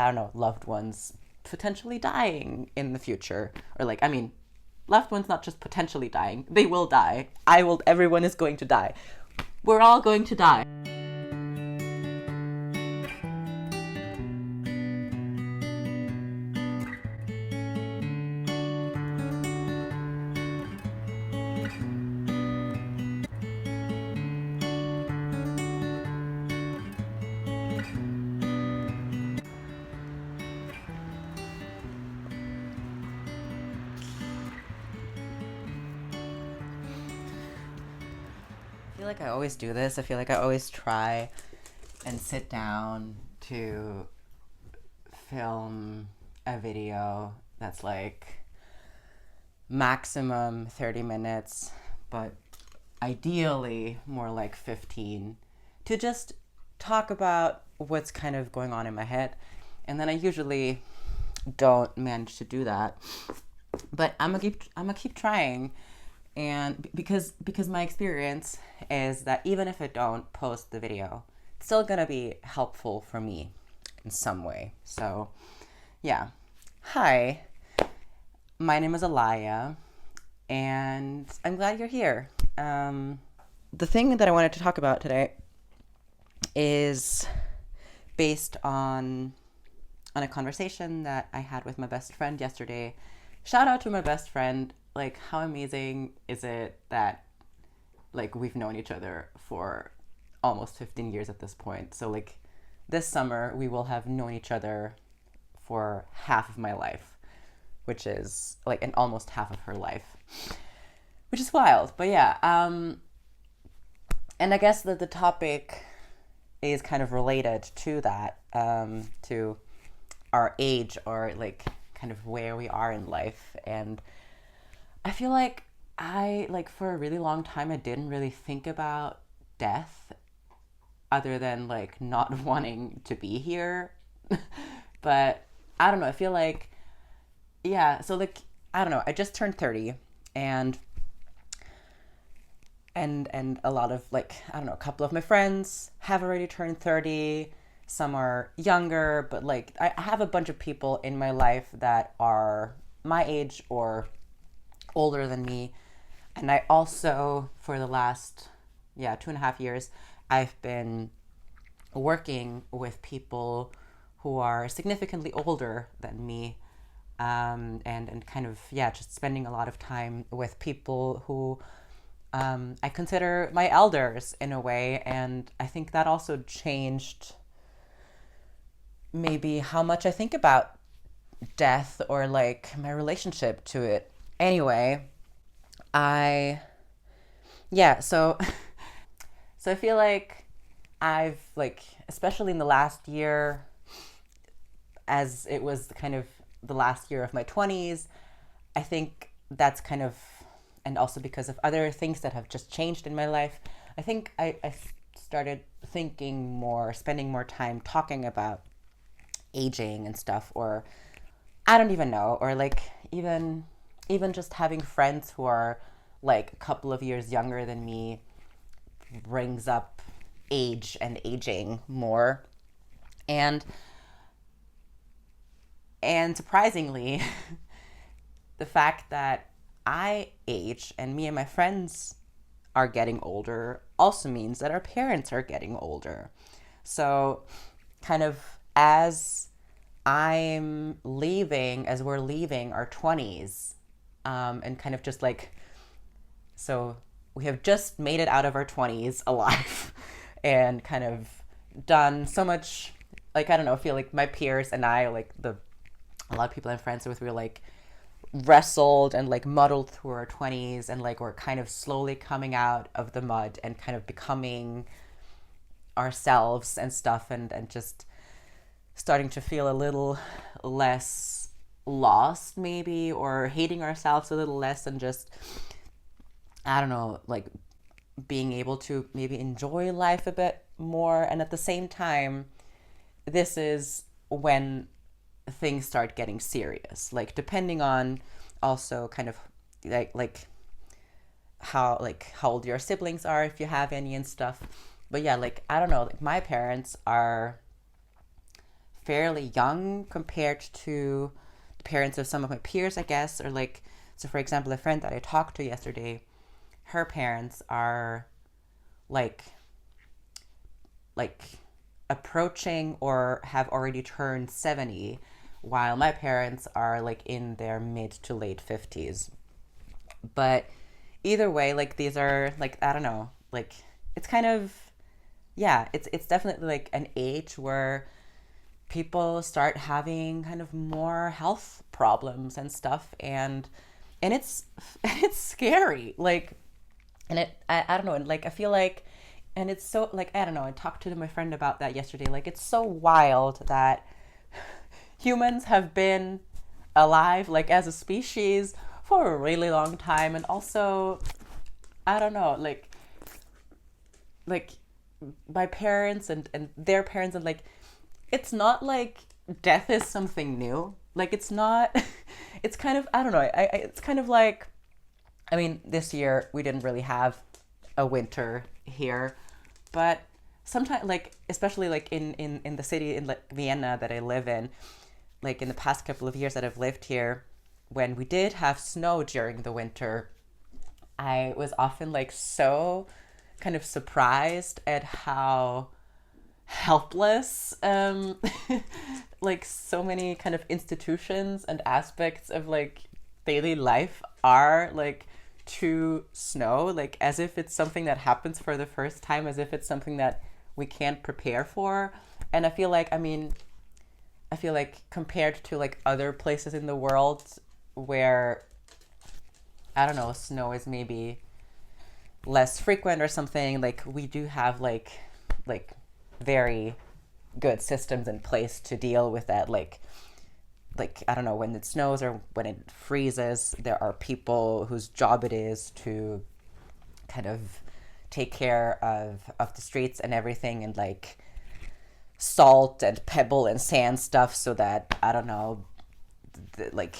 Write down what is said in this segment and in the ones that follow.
I don't know, loved ones potentially dying in the future. Or like, I mean, loved ones not just potentially dying, they will die. Everyone is going to die. We're all going to die. I feel like I always do this. I feel like I always try and sit down to film a video that's like maximum 30 minutes, but ideally more like 15, to just talk about what's kind of going on in my head. And then I usually don't manage to do that. But I'm gonna keep trying. And because my experience is that even if I don't post the video, it's still gonna be helpful for me in some way. So yeah. Hi, my name is Eliah, and I'm glad you're here. The thing that I wanted to talk about today is based on a conversation that I had with my best friend yesterday. Shout out to my best friend. Like, how amazing is it that, like, we've known each other for almost 15 years at this point. So, like, this summer, we will have known each other for half of my life, which is, like, and almost half of her life, which is wild. But yeah, and I guess that the topic is kind of related to that, to our age, or, like, kind of where we are in life. And I feel like for a really long time, I didn't really think about death other than, like, not wanting to be here. But I don't know. I feel like, yeah. So, like, I don't know. I just turned 30, and a lot of, like, I don't know, a couple of my friends have already turned 30. Some are younger, but, like, I have a bunch of people in my life that are my age or older than me. And I also, for the last 2.5 years, I've been working with people who are significantly older than me, and kind of just spending a lot of time with people who I consider my elders in a way. And I think that also changed maybe how much I think about death, or, like, my relationship to it. Anyway, so I feel like I've, like, especially in the last year, as it was kind of the last year of my 20s, I think that's kind of, and also because of other things that have just changed in my life, I think I started spending more time talking about aging and stuff, or I don't even know, or, like, even just having friends who are, like, a couple of years younger than me brings up age and aging more. And surprisingly, the fact that I age and me and my friends are getting older also means that our parents are getting older. So kind of as we're leaving our 20s, and kind of just, like, so we have just made it out of our 20s alive and kind of done so much, like, I don't know, I feel like my peers and I, like, a lot of people I'm friends with, we're, like, wrestled and, like, muddled through our 20s, and, like, we're kind of slowly coming out of the mud and kind of becoming ourselves and stuff, and just starting to feel a little less lost, maybe, or hating ourselves a little less, and just, I don't know, like, being able to maybe enjoy life a bit more. And at the same time, this is when things start getting serious, like, depending on also kind of like how old your siblings are, if you have any, and stuff. But yeah, like, I don't know, like, my parents are fairly young compared to the parents of some of my peers, I guess. Or like, so for example, a friend that I talked to yesterday, her parents are like like approaching or have already turned 70, while my parents are like in their mid to late 50s. But either way, like these are like, I don't know, like it's kind of, yeah, it's definitely like an age where people start having kind of more health problems and stuff, and it's it's scary, like, and I don't know, and like I feel like, and it's so like, I don't know, I talked to my friend about that yesterday, like it's so wild that humans have been alive like as a species for a really long time, and also I don't know, like my parents and their parents, and like it's not like death is something new, like it's not it's kind of, I don't know, it's kind of like, I mean, this year we didn't really have a winter here, but sometimes, like especially like in the city in like Vienna that I live in, like in the past couple of years that I've lived here, when we did have snow during the winter, I was often like so kind of surprised at how helpless like so many kind of institutions and aspects of like daily life are like to snow, like as if it's something that happens for the first time, as if it's something that we can't prepare for. And I feel like, I mean, I feel like compared to like other places in the world where, I don't know, snow is maybe less frequent or something, like we do have like very good systems in place to deal with that. Like I don't know, when it snows or when it freezes, there are people whose job it is to kind of take care of the streets and everything, and like salt and pebble and sand stuff, so that, I don't know, like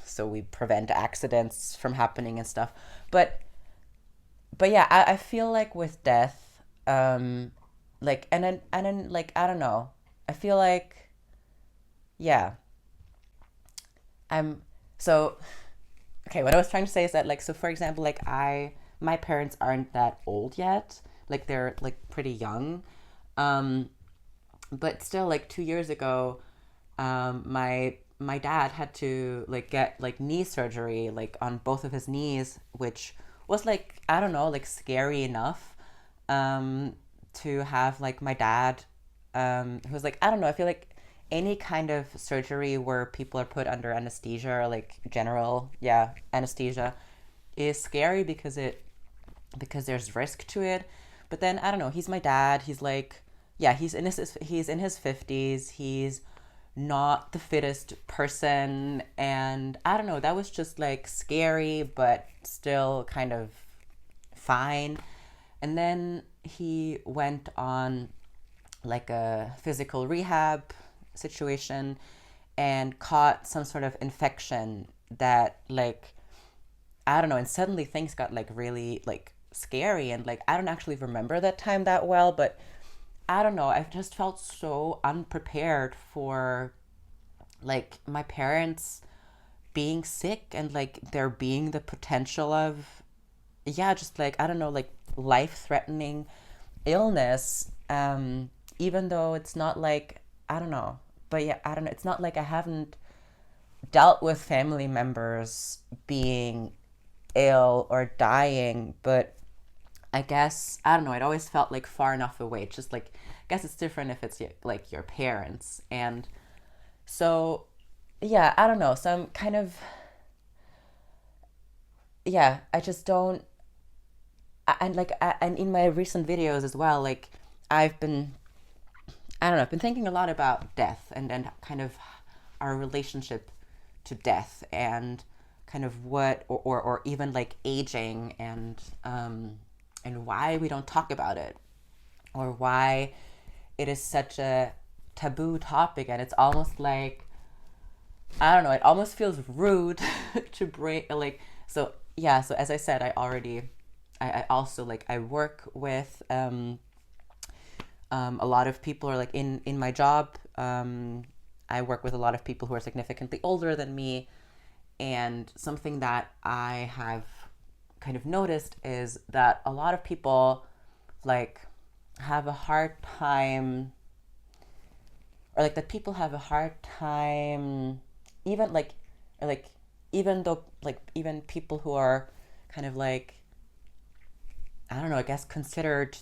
so we prevent accidents from happening and stuff. But yeah, I feel like with death, like and then like, I don't know, I feel like, yeah, I'm so okay. What I was trying to say is that, like, so for example, like my parents aren't that old yet, like they're like pretty young, um but still, like 2 years ago, my dad had to like get like knee surgery, like on both of his knees, which was like, I don't know, like scary enough, um, to have like my dad, who was like, I don't know, I feel like any kind of surgery where people are put under anesthesia or like general, yeah, anesthesia is scary because there's risk to it. But then, I don't know, he's my dad. He's like, yeah, he's in his 50s. He's not the fittest person, and I don't know, that was just like scary but still kind of fine. And then he went on like a physical rehab situation and caught some sort of infection that, like, I don't know, and suddenly things got like really like scary, and like I don't actually remember that time that well, but I don't know, I just felt so unprepared for like my parents being sick, and like there being the potential of, yeah, just like, I don't know, like life-threatening illness, even though it's not like, I don't know, but yeah, I don't know, it's not like I haven't dealt with family members being ill or dying, but I guess, I don't know, it always felt like far enough away. It's just like, I guess it's different if it's like your parents. And so, yeah, I don't know. So I'm kind of, yeah, I just don't, and like, and in my recent videos as well, like I've been, I don't know, I've been thinking a lot about death, and kind of our relationship to death, and kind of what, or even like aging, and why we don't talk about it, or why it is such a taboo topic. And it's almost like, I don't know, it almost feels rude to bring, like, so yeah, so as I said, I also like, I work with a lot of people, or like in my job, I work with a lot of people who are significantly older than me, and something that I have kind of noticed is that a lot of people like have a hard time, or like that people have a hard time, even like even though like even people who are kind of like, I don't know, I guess considered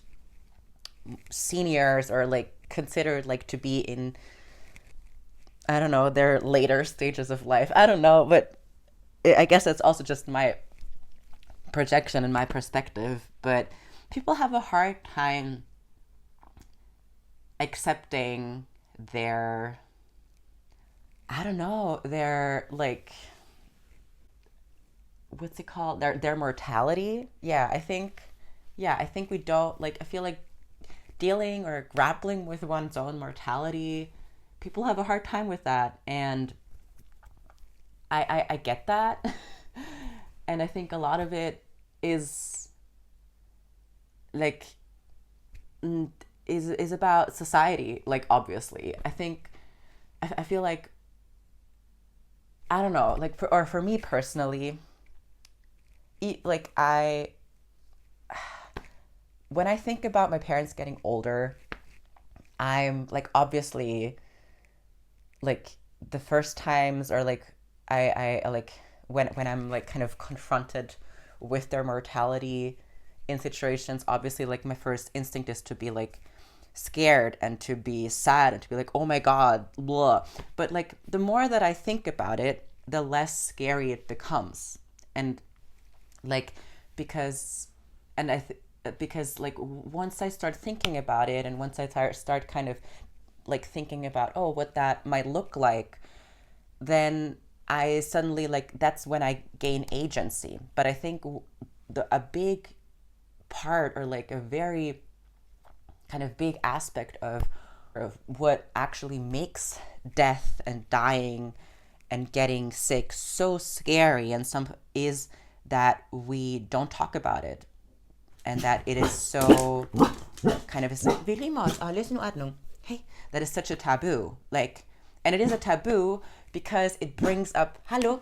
seniors, or like considered like to be in, I don't know, their later stages of life. I don't know, but I guess that's also just my projection and my perspective. But people have a hard time accepting their, I don't know, their like, what's it called? Their mortality. I think we don't like, I feel like dealing or grappling with one's own mortality, people have a hard time with that. And I get that. And I think a lot of it is like is about society, like obviously. I think I feel like, I don't know, like for me personally, like I when I think about my parents getting older, I'm like obviously like the first times, or like I like when I'm like kind of confronted with their mortality in situations, obviously like my first instinct is to be like scared and to be sad and to be like, oh my god, blah. But like the more that I think about it, the less scary it becomes. And like because and because like once I start thinking about it, and once I start kind of like thinking about, oh, what that might look like, then I suddenly like, that's when I gain agency. But I think a big part, or like a very kind of big aspect of what actually makes death and dying and getting sick so scary and some is that we don't talk about it, and that it is so kind of that is such a taboo. Like, and it is a taboo because it brings up and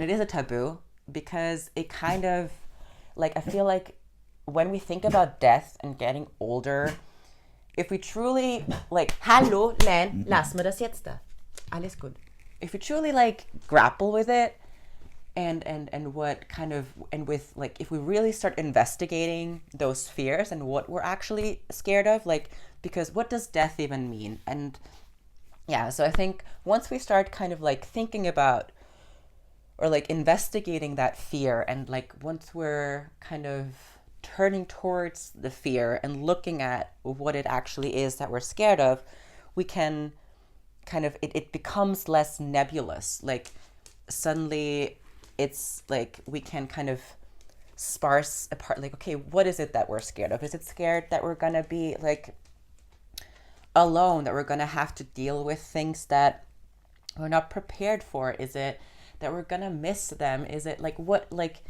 it is a taboo because it kind of like, I feel like when we think about death and getting older, if we truly like lass mig das jetzt da. Alles gut. If we truly like grapple with it, and what kind of, and with like, if we really start investigating those fears and what we're actually scared of, like, because what does death even mean? And yeah, so I think once we start kind of like thinking about, or like investigating that fear, and like once we're kind of turning towards the fear and looking at what it actually is that we're scared of, we can kind of, it becomes less nebulous. Like suddenly it's like we can kind of sparse apart, like, okay, what is it that we're scared of? Is it scared that we're gonna be like alone, that we're gonna have to deal with things that we're not prepared for? Is it that we're gonna miss them? Is it like what, like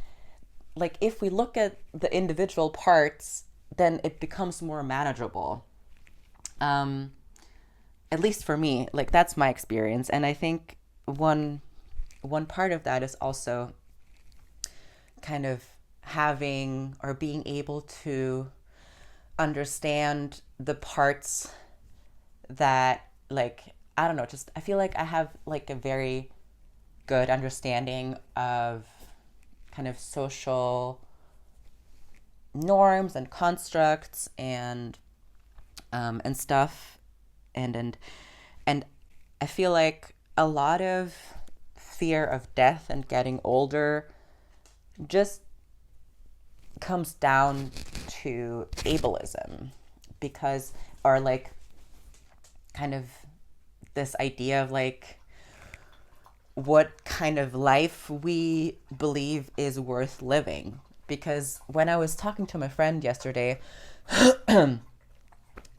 if we look at the individual parts, then it becomes more manageable. At least for me, like that's my experience. And I think one part of that is also kind of having, or being able to understand the parts that, like, I don't know, just I feel like I have like a very good understanding of kind of social norms and constructs and stuff, and I feel like a lot of fear of death and getting older just comes down to ableism, because, or like kind of this idea of like what kind of life we believe is worth living. Because when I was talking to my friend yesterday,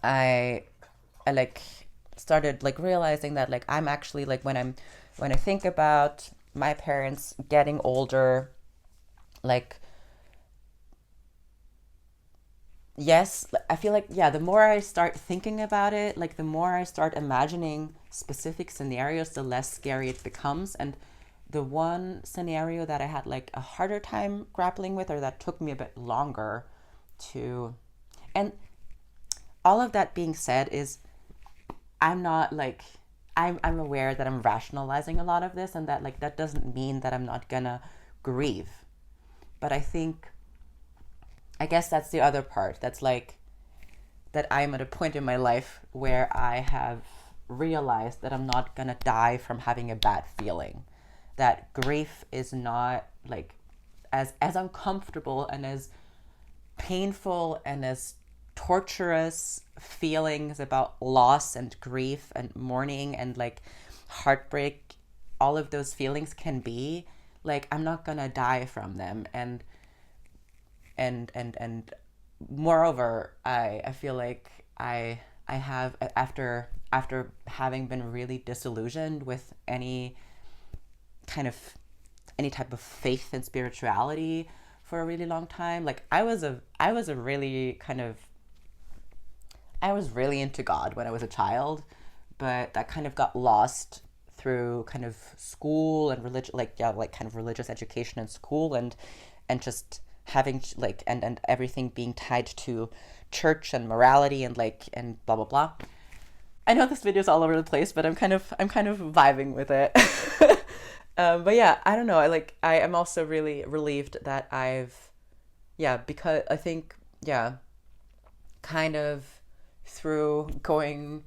I like started like realizing that like I'm actually like, when I think about my parents getting older, like yes, I feel like, yeah, the more I start thinking about it, like the more I start imagining specific scenarios, the less scary it becomes. And the one scenario that I had like a harder time grappling with, or that took me a bit longer to, and all of that being said is, I'm not like, I'm aware that I'm rationalizing a lot of this, and that like that doesn't mean that I'm not gonna grieve. But I think, I guess that's the other part. That's like that I'm at a point in my life where I have realized that I'm not gonna die from having a bad feeling. That grief is not like as uncomfortable and as painful and as torturous feelings about loss and grief and mourning and like heartbreak, all of those feelings can be, like I'm not gonna die from them. And moreover, I feel like I have, after having been really disillusioned with kind of any type of faith and spirituality for a really long time. Like I was a really kind of, I was really into God when I was a child, but that kind of got lost through kind of school and religion, like yeah, like kind of religious education in school, and just having like and everything being tied to church and morality and like and blah blah blah. I know this video is all over the place, but I'm kind of vibing with it. But yeah, I don't know. I am also really relieved that I've, yeah, because I think, yeah, kind of through going,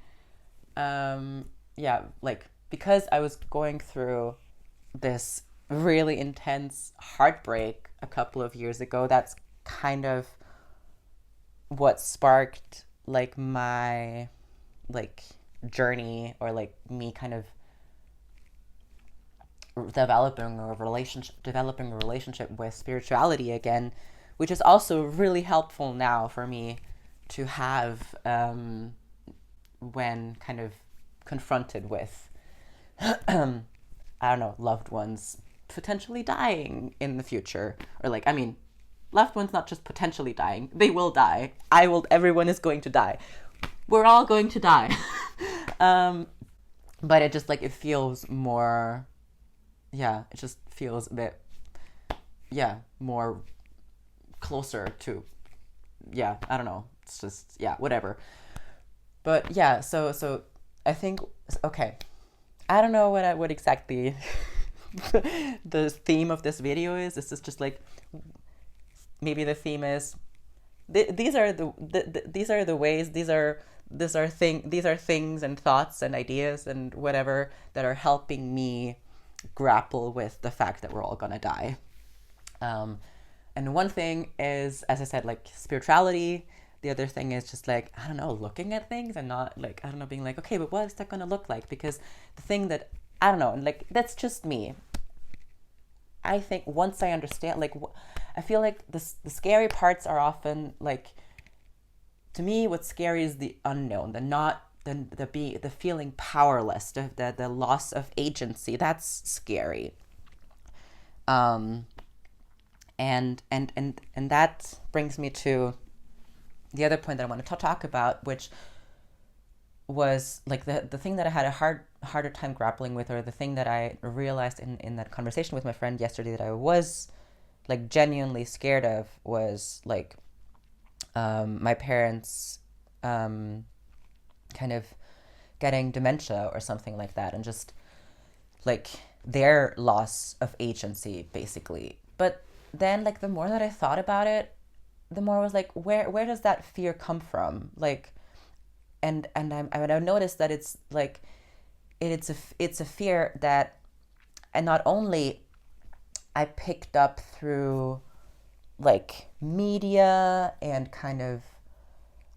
yeah, like because I was going through this really intense heartbreak a couple of years ago. That's kind of what sparked like my like journey, or like me kind of developing a relationship with spirituality again, which is also really helpful now for me to have, when kind of confronted with I don't know, loved ones potentially dying in the future. Or like, I mean, loved ones not just potentially dying, they will die. Everyone is going to die. We're all going to die. But it just like, it feels more, yeah, it just feels a bit, yeah, more closer to, yeah, I don't know. It's just, yeah, whatever. But yeah, so I think, okay, I don't know what exactly the theme of this video is. This is just like, maybe the theme is, these are these are the ways, these are things and thoughts and ideas and whatever that are helping me grapple with the fact that we're all gonna die. And one thing is, as I said, like spirituality. The other thing is just like, I don't know, looking at things and not like, I don't know, being like, okay, but what is that gonna look like? Because the thing that, I don't know, and like, that's just me. I think once I understand, like, I feel like the scary parts are often like, to me, what's scary is the unknown, the feeling powerless, the loss of agency. That's scary. And that brings me to the other point that I want to talk about, which was like the thing that I had a harder time grappling with, or the thing that I realized in that conversation with my friend yesterday that I was like genuinely scared of, was like my parents kind of getting dementia or something like that, and just like their loss of agency basically. But then like the more that I thought about it, the more I was like, where does that fear come from? Like, and I've noticed that it's like it's a fear that, and not only I picked up through like media and kind of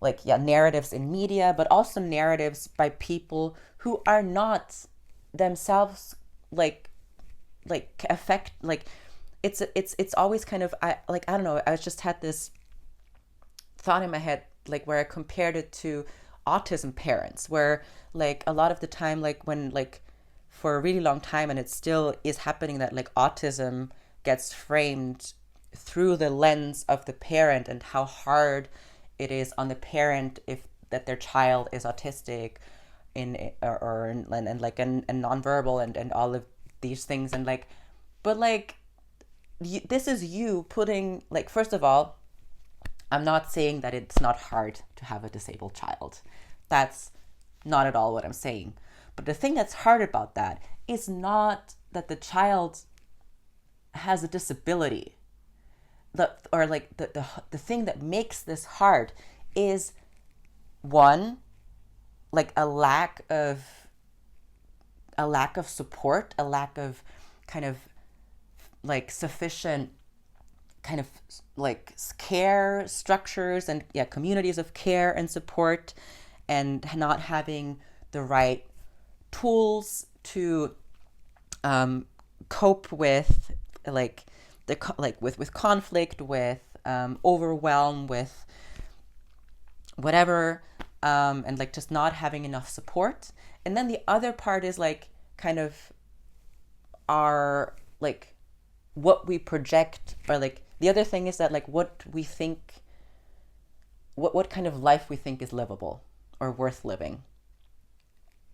like, yeah, narratives in media, but also narratives by people who are not themselves affect, like it's always kind of, I don't know, I just had this thought in my head, like where I compared it to autism parents, where like a lot of the time, like when like for a really long time, and it still is happening, that like autism gets framed through the lens of the parent and how hard it is on the parent if that their child is autistic and like and nonverbal and all of these things, and like, but like this is you putting, like, first of all, I'm not saying that it's not hard to have a disabled child. That's not at all what I'm saying. But the thing that's hard about that is not that the child has a disability. The thing that makes this hard is, one, like a lack of support, a lack of kind of like sufficient kind of like care structures and communities of care and support, and not having the right tools to cope with with conflict, with overwhelm, with whatever, and like just not having enough support. And then the other part is like kind of our like what we project, or like the other thing is that like what we think, what kind of life we think is livable or worth living.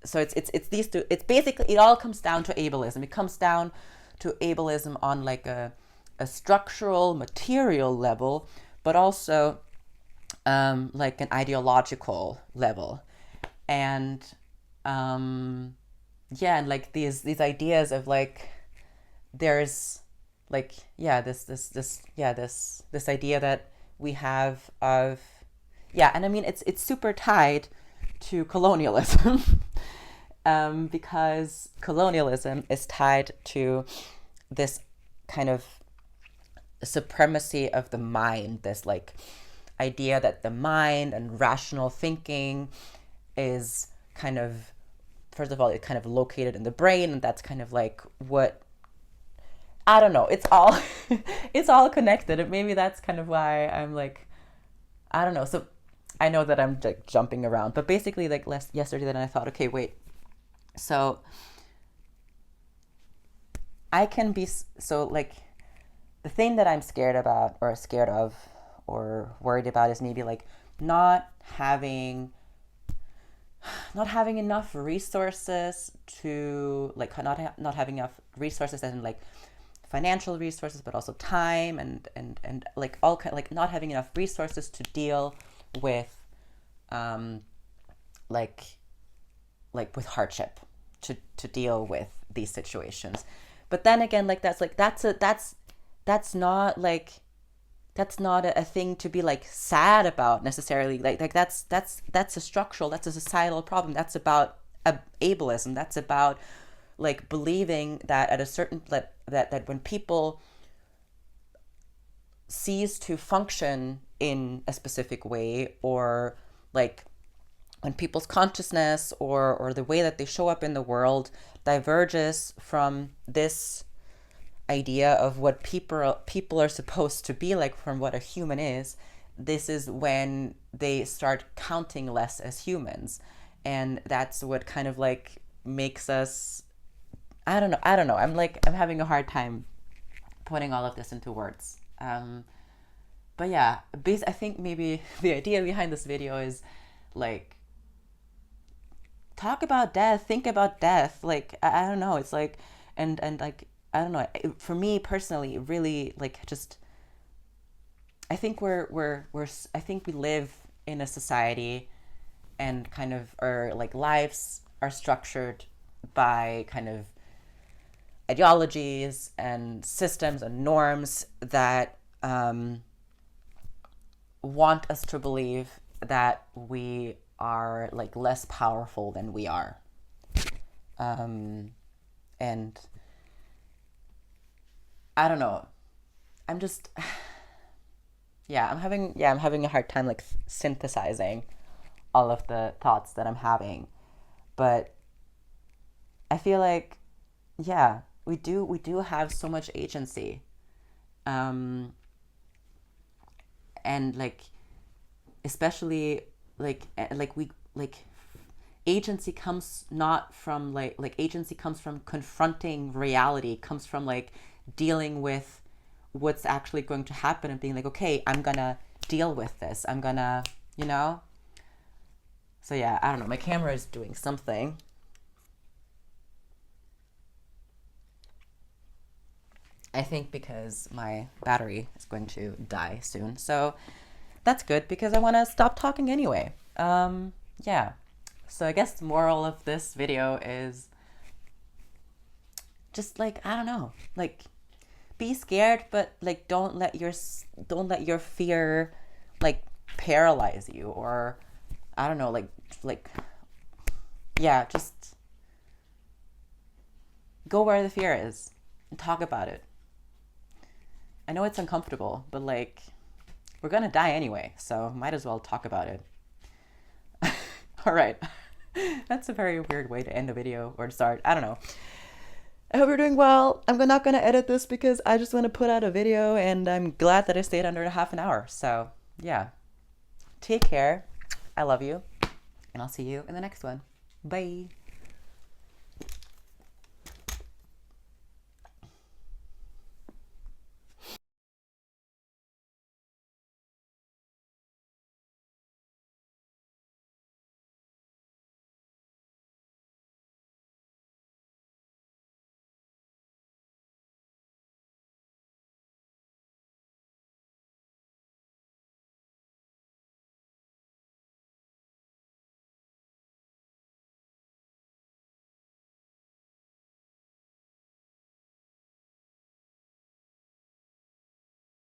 So it's these two. It's basically, it all comes down to ableism. It comes down to ableism on like a structural, material level, but also like an ideological level. And and like these ideas of like there's like this idea that we have of and I mean it's super tied to colonialism. Because colonialism is tied to this kind of supremacy of the mind, this like idea that the mind and rational thinking is kind of, first of all, it's kind of located in the brain, and that's kind of like what, I don't know, it's all it's all connected, and maybe that's kind of why I'm like, I don't know. So I know that I'm like jumping around, but basically like yesterday then I thought, okay, wait, so I can be, so like the thing that I'm scared about or scared of or worried about is maybe like not having enough resources to like not having enough resources, as in like financial resources, but also time and like all kind, like not having enough resources to deal with like with hardship, to deal with these situations. But then again, like that's not a thing to be like sad about necessarily. Like that's a structural, that's a societal problem. That's about ableism. That's about like believing that at a certain that when people cease to function in a specific way, or like when people's consciousness or the way that they show up in the world diverges from this idea of what people are supposed to be like, from what a human is, this is when they start counting less as humans. And that's what kind of like makes us, I don't know. I'm having a hard time putting all of this into words. But yeah, I think maybe the idea behind this video is like, talk about death, think about death. Like, I don't know. It's like, and like, I don't know. For me personally, really, like, just, I think I think we live in a society, and kind of our like lives are structured by kind of ideologies and systems and norms that want us to believe that we are like less powerful than we are. And I don't know. I'm just, I'm having a hard time like synthesizing all of the thoughts that I'm having. But I feel like, we do have so much agency. And like, especially like we like agency comes not from like agency comes from confronting reality, comes from like dealing with what's actually going to happen and being like, okay, I'm gonna deal with this. I'm gonna, you know? So yeah, I don't know. My camera is doing something. I think because my battery is going to die soon. So that's good because I want to stop talking anyway. Yeah. So I guess the moral of this video is just like, I don't know, like be scared, but like don't let your fear like paralyze you, or I don't know, like yeah, just go where the fear is and talk about it. I know it's uncomfortable, but like we're gonna die anyway, so might as well talk about it. All right. That's a very weird way to end a video or to start. I don't know. I hope you're doing well. I'm not going to edit this because I just want to put out a video, and I'm glad that I stayed under half an hour. So, yeah. Take care. I love you. And I'll see you in the next one. Bye.